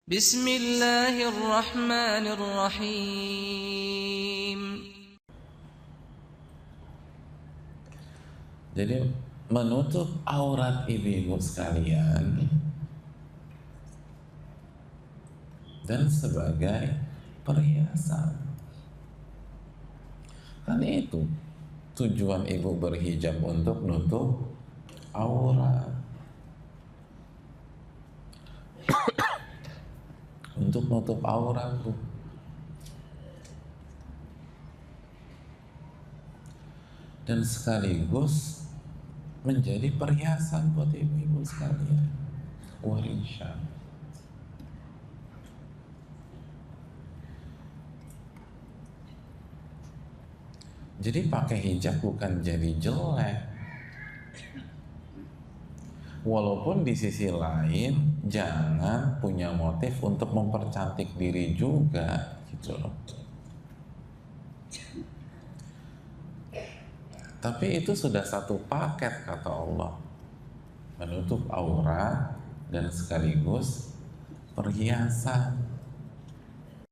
Bismillahirrahmanirrahim. Jadi menutup aurat ibu-ibu sekalian dan sebagai perhiasan. Kan itu tujuan ibu berhijab, untuk nutup aurat, untuk nutup aurat tuh. Dan sekaligus menjadi perhiasan buat ibu-ibu sekalian. Warisha. Jadi pakai hijab bukan jadi jelek. Walaupun di sisi lain jangan punya motif untuk mempercantik diri juga, gitu loh. Tapi itu sudah satu paket kata Allah, menutup aurat dan sekaligus perhiasan.